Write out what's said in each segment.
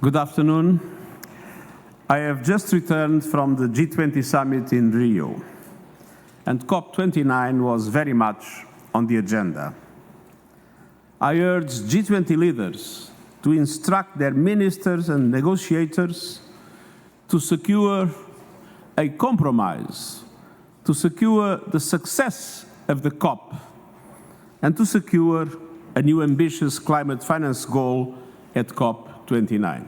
Good afternoon. I have just returned from the G20 summit in Rio, and COP29 was very much on the agenda. I urge G20 leaders to instruct their ministers and negotiators to secure a compromise, to secure the success of the COP, and to secure a new ambitious climate finance goal at COP29.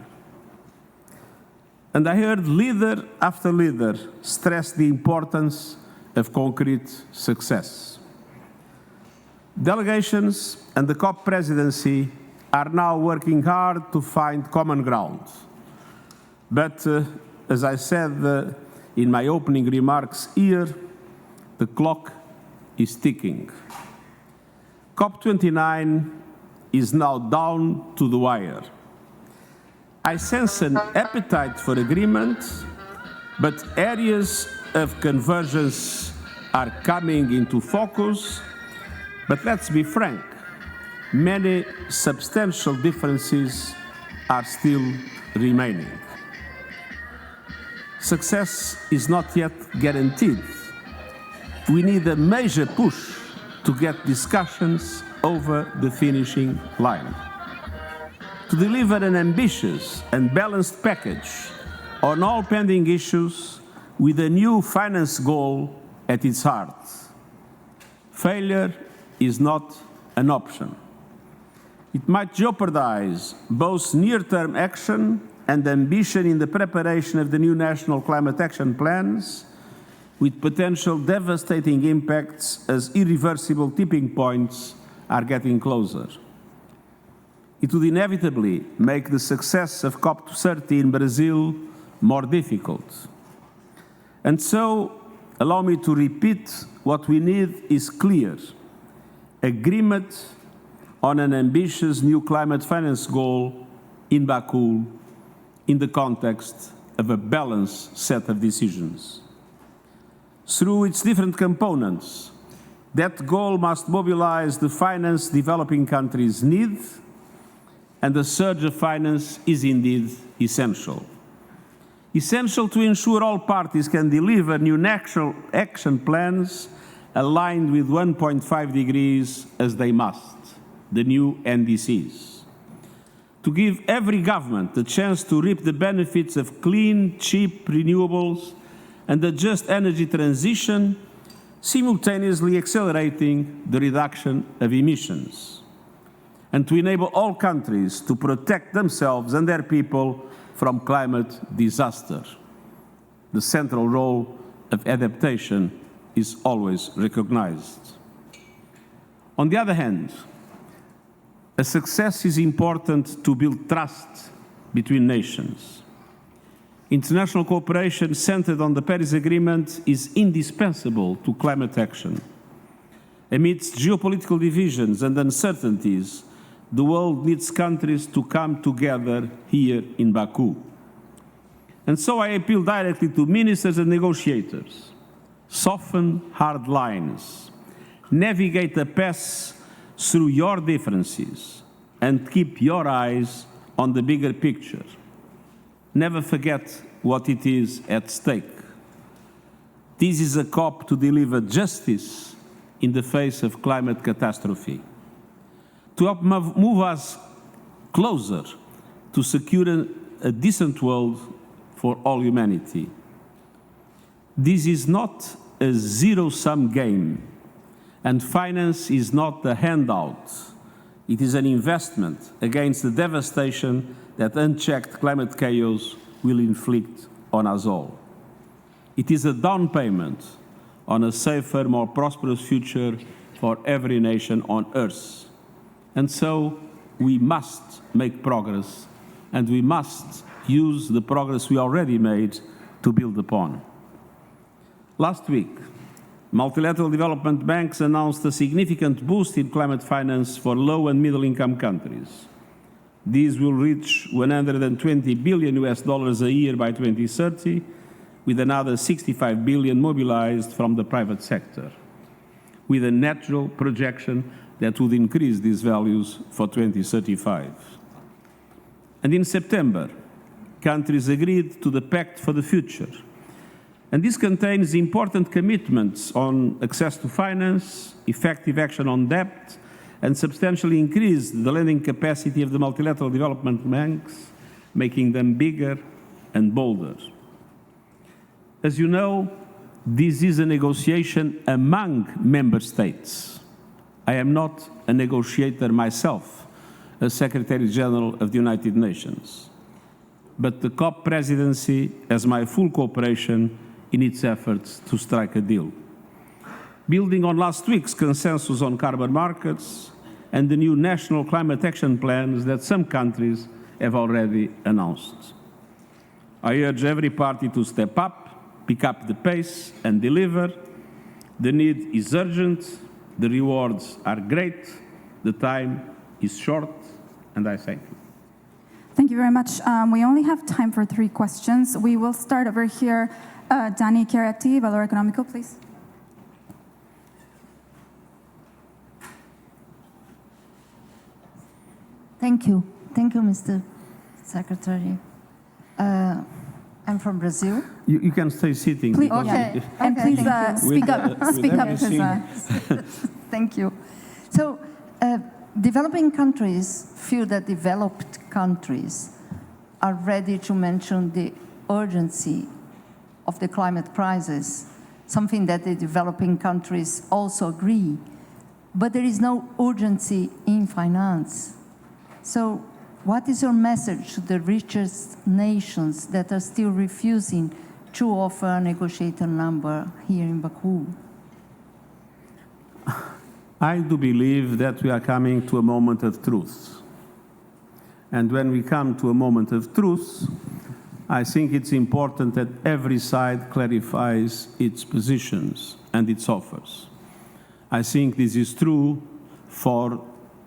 And I heard leader after leader stress the importance of concrete success. Delegations and the COP presidency are now working hard to find common ground. But as I said in my opening remarks here, the clock is ticking. COP29 is now down to the wire. I sense an appetite for agreement, but areas of convergence are coming into focus. But let's be frank, many substantial differences are still remaining. Success is not yet guaranteed. We need a major push to get discussions over the finishing line. To deliver an ambitious and balanced package on all pending issues with a new finance goal at its heart. Failure is not an option. It might jeopardize both near-term action and ambition in the preparation of the new national climate action plans, with potential devastating impacts as irreversible tipping points are getting closer. It would inevitably make the success of COP30 in Brazil more difficult. And so, allow me to repeat, what we need is clear: agreement on an ambitious new climate finance goal in Baku in the context of a balanced set of decisions. Through its different components, that goal must mobilize the finance developing countries need, and the surge of finance is indeed essential. Essential to ensure all parties can deliver new national action plans aligned with 1.5 degrees as they must, the new NDCs. To give every government the chance to reap the benefits of clean, cheap renewables and a just energy transition, simultaneously accelerating the reduction of emissions, and to enable all countries to protect themselves and their people from climate disaster. The central role of adaptation is always recognized. On the other hand, a success is important to build trust between nations. International cooperation centered on the Paris Agreement is indispensable to climate action. Amidst geopolitical divisions and uncertainties, the world needs countries to come together here in Baku. And so I appeal directly to ministers and negotiators: soften hard lines, navigate the path through your differences, and keep your eyes on the bigger picture. Never forget what it is at stake. This is a COP to deliver justice in the face of climate catastrophe, to help move us closer to secure a decent world for all humanity. This is not a zero-sum game, and finance is not a handout. It is an investment against the devastation that unchecked climate chaos will inflict on us all. It is a down payment on a safer, more prosperous future for every nation on Earth. And so we must make progress, and we must use the progress we already made to build upon. Last week, multilateral development banks announced a significant boost in climate finance for low and middle-income countries. These will reach $120 billion a year by 2030, with another $65 billion mobilized from the private sector, with a natural projection that would increase these values for 2035. And in September, countries agreed to the Pact for the Future. And this contains important commitments on access to finance, effective action on debt, and substantially increased the lending capacity of the multilateral development banks, making them bigger and bolder. As you know, this is a negotiation among member states. I am not a negotiator myself, as Secretary General of the United Nations, but the COP presidency has my full cooperation in its efforts to strike a deal. Building on last week's consensus on carbon markets and the new national climate action plans that some countries have already announced. I urge every party to step up, pick up the pace and deliver. The need is urgent, the rewards are great, the time is short, and I thank you. Thank you very much. We only have time for 3 questions. We will start over here. Dani Chiarati, Valore Economico, please. Thank you. Thank you, Mr. Secretary. I'm from Brazil. You can stay sitting. Please, Okay. And please speak up. Speak up. Thank you. So, developing countries feel that developed countries are ready to mention the urgency of the climate crisis, something that the developing countries also agree. But there is no urgency in finance. So what is your message to the richest nations that are still refusing to offer a negotiated number here in Baku? I do believe that we are coming to a moment of truth. And when we come to a moment of truth, I think it's important that every side clarifies its positions and its offers. I think this is true for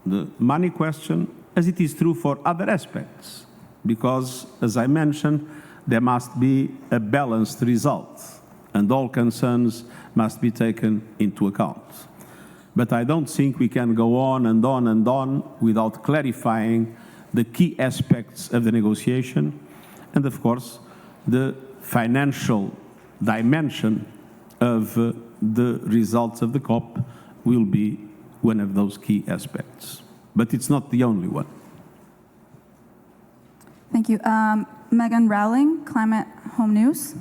the money question, as it is true for other aspects, because, as I mentioned, there must be a balanced result, and all concerns must be taken into account. But I don't think we can go on and on and on without clarifying the key aspects of the negotiation, and of course, the financial dimension of the results of the COP will be one of those key aspects. But it's not the only one. Thank you. Megan Rowling, Climate Home News.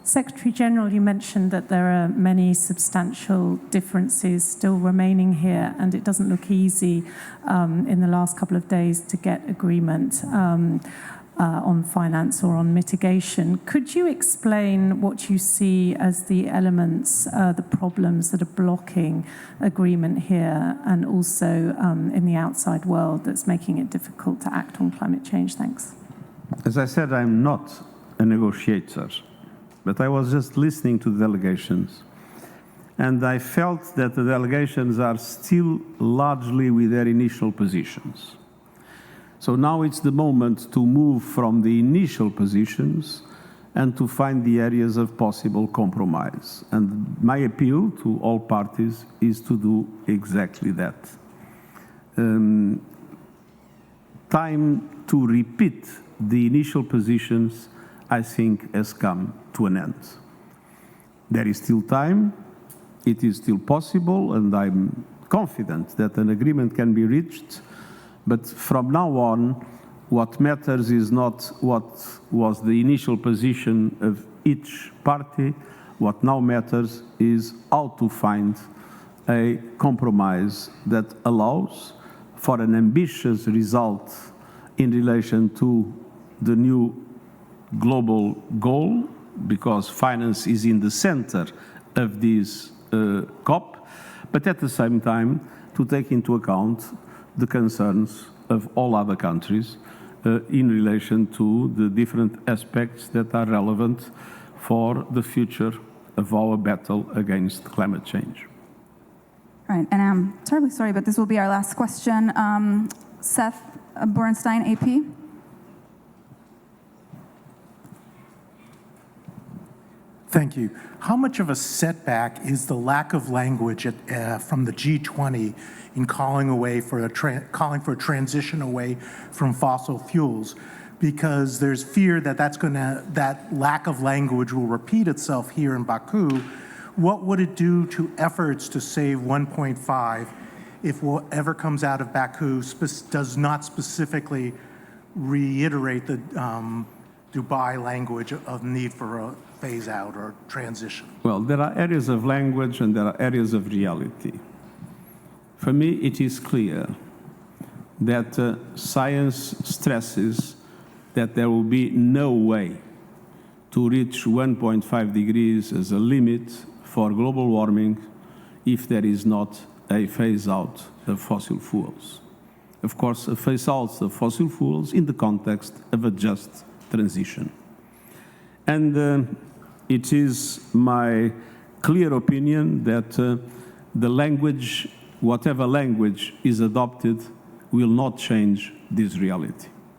Secretary General, you mentioned that there are many substantial differences still remaining here, and it doesn't look easy in the last couple of days to get agreement on finance or on mitigation. Could you explain what you see as the elements, the problems that are blocking agreement here, and also in the outside world that's making it difficult to act on climate change? Thanks. As I said, I'm not a negotiator, but I was just listening to the delegations, and I felt that the delegations are still largely with their initial positions. So now it's the moment to move from the initial positions and to find the areas of possible compromise. And my appeal to all parties is to do exactly that. Time to repeat the initial positions, I think, has come to an end. There is still time, it is still possible, and I'm confident that an agreement can be reached. But from now on, what matters is not what was the initial position of each party. What now matters is how to find a compromise that allows for an ambitious result in relation to the new global goal, because finance is in the center of this COP, but at the same time to take into account the concerns of all other countries in relation to the different aspects that are relevant for the future of our battle against climate change. All right, and I'm terribly sorry, but this will be our last question. Seth Bornstein, AP. Thank you. How much of a setback is the lack of language from the G20 in calling for a transition away from fossil fuels? Because there's fear that that lack of language will repeat itself here in Baku. What would it do to efforts to save 1.5 if whatever comes out of Baku does not specifically reiterate the Dubai language of need for a phase out or transition? Well, there are areas of language and there are areas of reality. For me, it is clear that science stresses that there will be no way to reach 1.5 degrees as a limit for global warming if there is not a phase out of fossil fuels. Of course, a phase out of fossil fuels in the context of a just transition. And it is my clear opinion that the language, whatever language is adopted, will not change this reality.